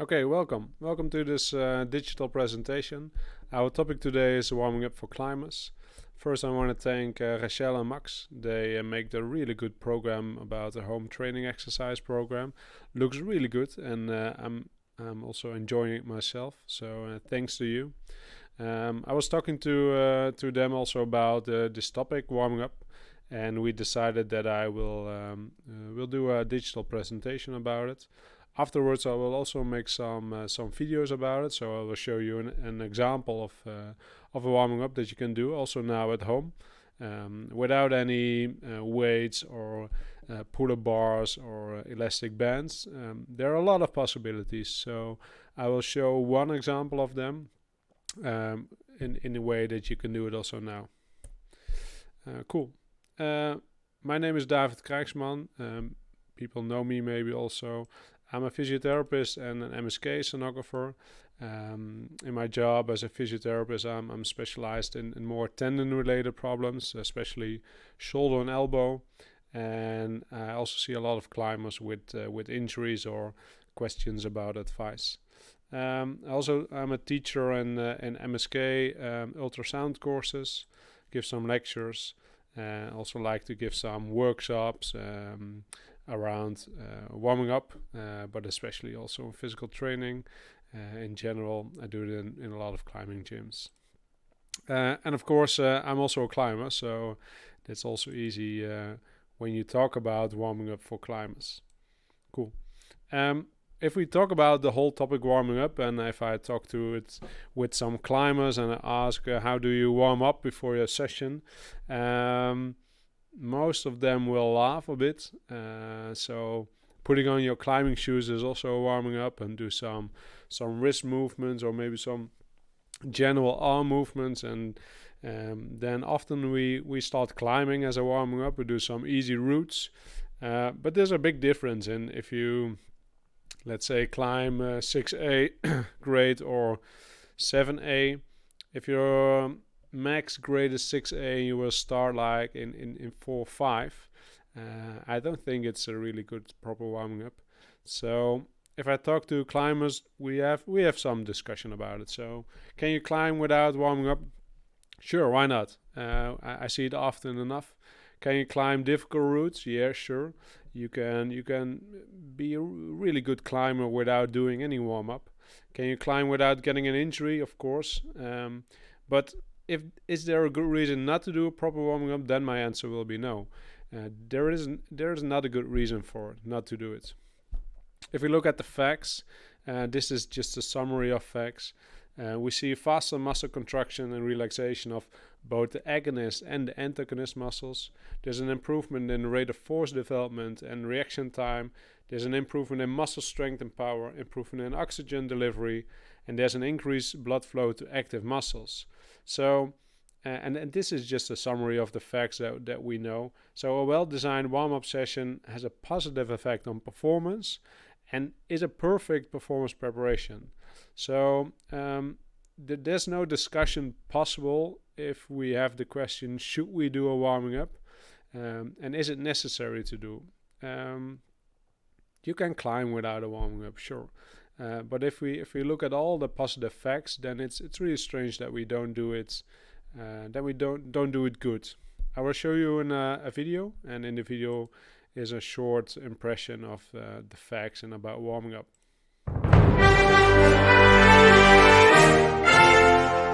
Okay, welcome. Welcome to this digital presentation. Our topic today is warming up for climbers. First, I want to thank Rachel and Max. They make a really good program about a home training exercise program. Looks really good, and I'm also enjoying it myself. So thanks to you. I was talking to them also about this topic, warming up, and we decided that I will do a digital presentation about it. Afterwards, I will also make some videos about it. So I will show you an example of a warming up that you can do also now at home, without any weights or pull-up bars or elastic bands. There are a lot of possibilities. So I will show one example of them in a way that you can do it also now. Cool. My name is David Krijgsman. People know me maybe also. I'm a physiotherapist and an MSK sonographer. In my job as a physiotherapist, I'm specialized in more tendon-related problems, especially shoulder and elbow. And I also see a lot of climbers with injuries or questions about advice. I'm a teacher in MSK ultrasound courses, give some lectures. Also like to give some workshops around warming up, but especially also in physical training. In general, I do it in a lot of climbing gyms. And of course, I'm also a climber, so that's also easy when you talk about warming up for climbers. Cool. If we talk about the whole topic warming up, and if I talk to it with some climbers and I ask how do you warm up before your session, most of them will laugh a bit. So putting on your climbing shoes is also warming up, and do some wrist movements or maybe some general arm movements, and then often we start climbing as a warming up. We do some easy routes, but there's a big difference in if you, let's say, climb 6A grade or 7A. If your max grade is 6A, you will start like in 4-5. I don't think it's a really good proper warming up. So if I talk to climbers, we have some discussion about it. So can you climb without warming up? Sure, why not? I see it often enough. Can you climb difficult routes? Yeah, sure. You can be a really good climber without doing any warm-up. Can you climb without getting an injury? Of course. But is there a good reason not to do a proper warming up? Then my answer will be no. There is not a good reason for it not to do it. If we look at the facts, this is just a summary of facts. We see faster muscle contraction and relaxation of both the agonist and the antagonist muscles. There's an improvement in the rate of force development and reaction time. There's an improvement in muscle strength and power, improvement in oxygen delivery, and there's an increased blood flow to active muscles. So, and this is just a summary of the facts that we know. So a well-designed warm-up session has a positive effect on performance and is a perfect performance preparation. So there's no discussion possible if we have the question, should we do a warming up? And is it necessary to do? You can climb without a warming up, sure. But if we look at all the positive facts, then it's really strange that we don't do it. That we don't do it good. I will show you in a video, and in the video is a short impression of the facts and about warming up.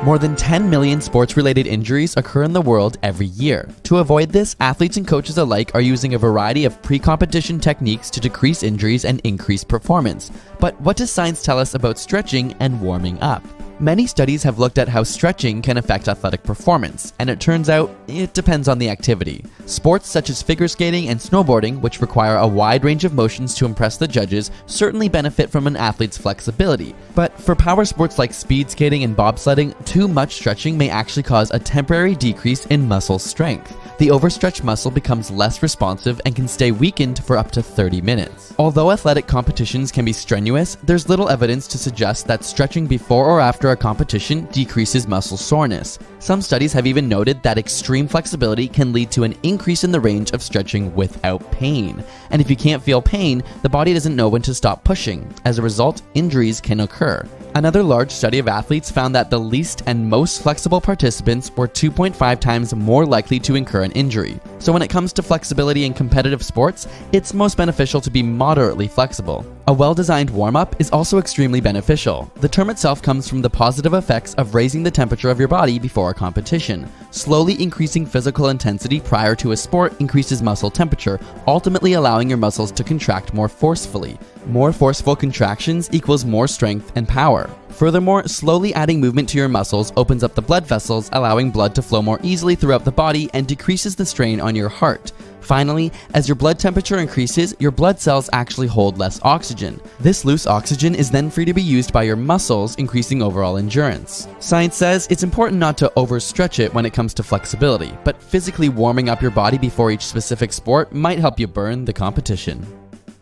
More than 10 million sports-related injuries occur in the world every year. To avoid this, athletes and coaches alike are using a variety of pre-competition techniques to decrease injuries and increase performance. But what does science tell us about stretching and warming up? Many studies have looked at how stretching can affect athletic performance, and it turns out it depends on the activity. Sports such as figure skating and snowboarding, which require a wide range of motions to impress the judges, certainly benefit from an athlete's flexibility. But for power sports like speed skating and bobsledding, too much stretching may actually cause a temporary decrease in muscle strength. The overstretched muscle becomes less responsive and can stay weakened for up to 30 minutes. Although athletic competitions can be strenuous, there's little evidence to suggest that stretching before or after a competition decreases muscle soreness. Some studies have even noted that extreme flexibility can lead to an increase increase in the range of stretching without pain. And if you can't feel pain, the body doesn't know when to stop pushing. As a result, injuries can occur. Another large study of athletes found that the least and most flexible participants were 2.5 times more likely to incur an injury. So when it comes to flexibility in competitive sports, it's most beneficial to be moderately flexible. A well-designed warm-up is also extremely beneficial. The term itself comes from the positive effects of raising the temperature of your body before a competition. Slowly increasing physical intensity prior to a sport increases muscle temperature, ultimately allowing your muscles to contract more forcefully. More forceful contractions equals more strength and power. Furthermore, slowly adding movement to your muscles opens up the blood vessels, allowing blood to flow more easily throughout the body and decreases the strain on your heart. Finally, as your blood temperature increases, your blood cells actually hold less oxygen. This loose oxygen is then free to be used by your muscles, increasing overall endurance. Science says it's important not to overstretch it when it comes to flexibility, but physically warming up your body before each specific sport might help you burn the competition.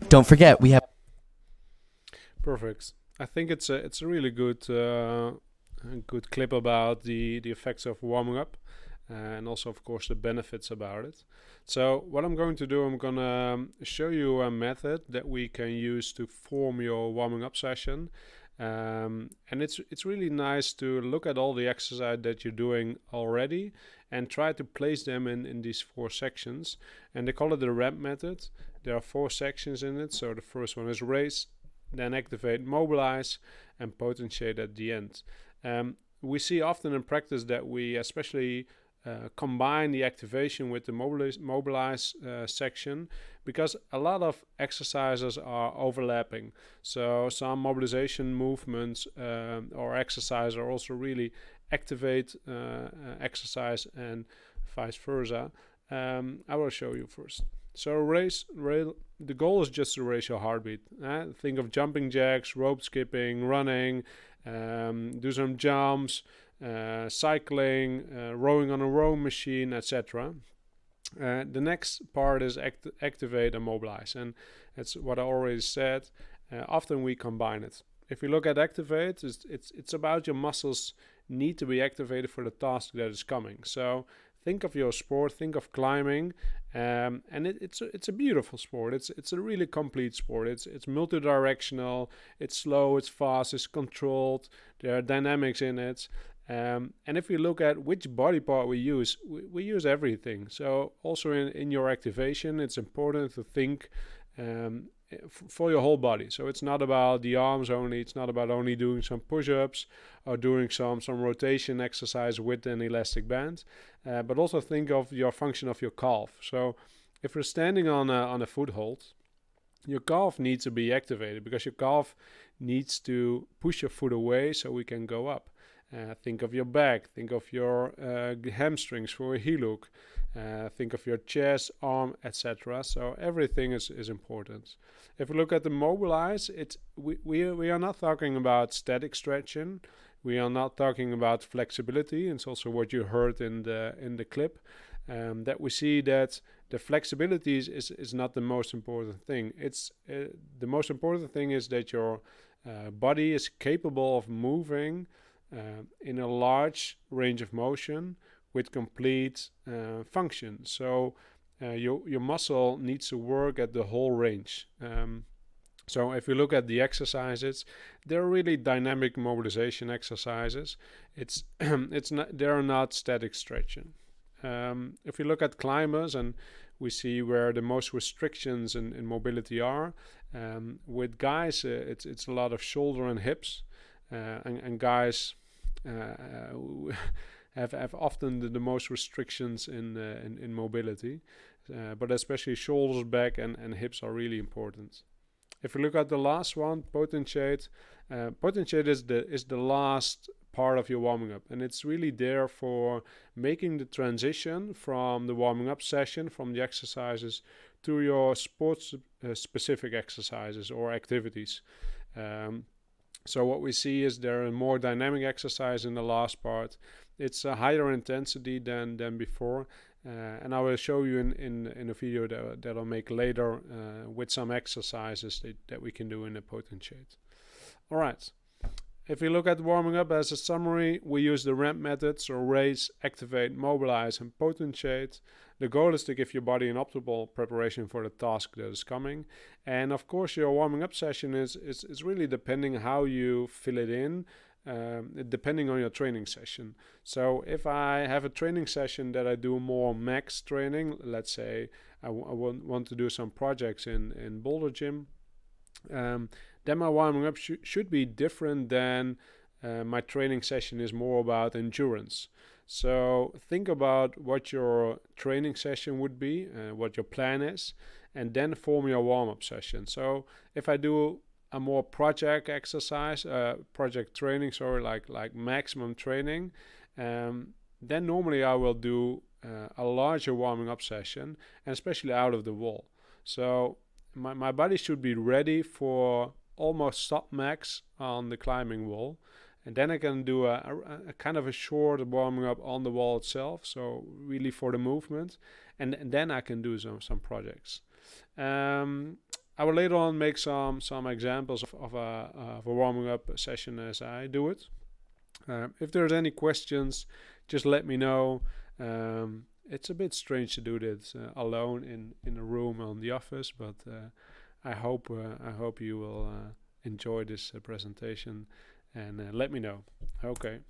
Don't forget, we have... Perfect. I think it's a really good clip about the effects of warming up, and also of course the benefits about it. So what I'm going to do, I'm gonna show you a method that we can use to form your warming up session, and it's really nice to look at all the exercise that you're doing already and try to place them in these 4 sections. And they call it the ramp method. There are 4 sections in it. So the first one is raise, then activate, mobilize, and potentiate at the end. We see often in practice that we especially combine the activation with the mobilize section, because a lot of exercises are overlapping. So some mobilization movements or exercise are also really activate exercise, and vice versa. I will show you first. So the goal is just to raise your heartbeat. Think of jumping jacks, rope skipping, running, do some jumps, cycling, rowing on a rowing machine, etc. The next part is activate and mobilize, and that's what I already said. Often we combine it. If you look at activate, it's about your muscles need to be activated for the task that is coming. So think of your sport, think of climbing, and it's a beautiful sport. It's a really complete sport. It's multi-directional, it's slow, it's fast, it's controlled. There are dynamics in it. And if we look at which body part we use everything. So also in your activation, it's important to think for your whole body. So it's not about the arms only. It's not about only doing some push-ups or doing some rotation exercise with an elastic band, but also think of your function of your calf. So if you're standing on a foothold, your calf needs to be activated because your calf needs to push your foot away so we can go up. Think of your back, think of your hamstrings for a heel hook, think of your chest, arm, etc. So everything is important. If we look at the mobilize, we are not talking about static stretching. We are not talking about flexibility. It's also what you heard in the clip, that we see that the flexibility is not the most important thing. It's the most important thing is that your body is capable of moving in a large range of motion with complete function. So your muscle needs to work at the whole range. So if you look at the exercises, they're really dynamic mobilization exercises. They are not static stretching. If you look at climbers, and we see where the most restrictions in mobility are, with guys it's a lot of shoulder and hips, and guys have often the most restrictions in mobility, but especially shoulders, back, and hips are really important. If we look at the last one, potentiate, potentiate is the last part of your warming up, and it's really there for making the transition from the warming up session, from the exercises, to your sports specific exercises or activities. So what we see is there are more dynamic exercise in the last part. It's a higher intensity than before, and I will show you in a video that I'll make later with some exercises that we can do in the potentiate. All right. If we look at warming up as a summary, we use the ramp methods, or raise, activate, mobilize, and potentiate. the goal is to give your body an optimal preparation for the task that is coming. And of course, your warming up session is really depending how you fill it in, depending on your training session. So if I have a training session that I do more max training, let's say I want to do some projects in Boulder Gym, then my warming up should be different than my training session is more about endurance. So think about what your training session would be, what your plan is, and then form your warm-up session. So if I do a more project exercise, project training, sorry, like maximum training, then normally I will do a larger warming up session, and especially out of the wall. So my body should be ready for almost stop max on the climbing wall, and then I can do a kind of a short warming up on the wall itself, so really for the movement, and then I can do some projects. I will later on make some examples of a warming up session as I do it. If there's any questions, just let me know. It's a bit strange to do this alone in a room on the office, but I hope you will enjoy this presentation, and let me know. Okay.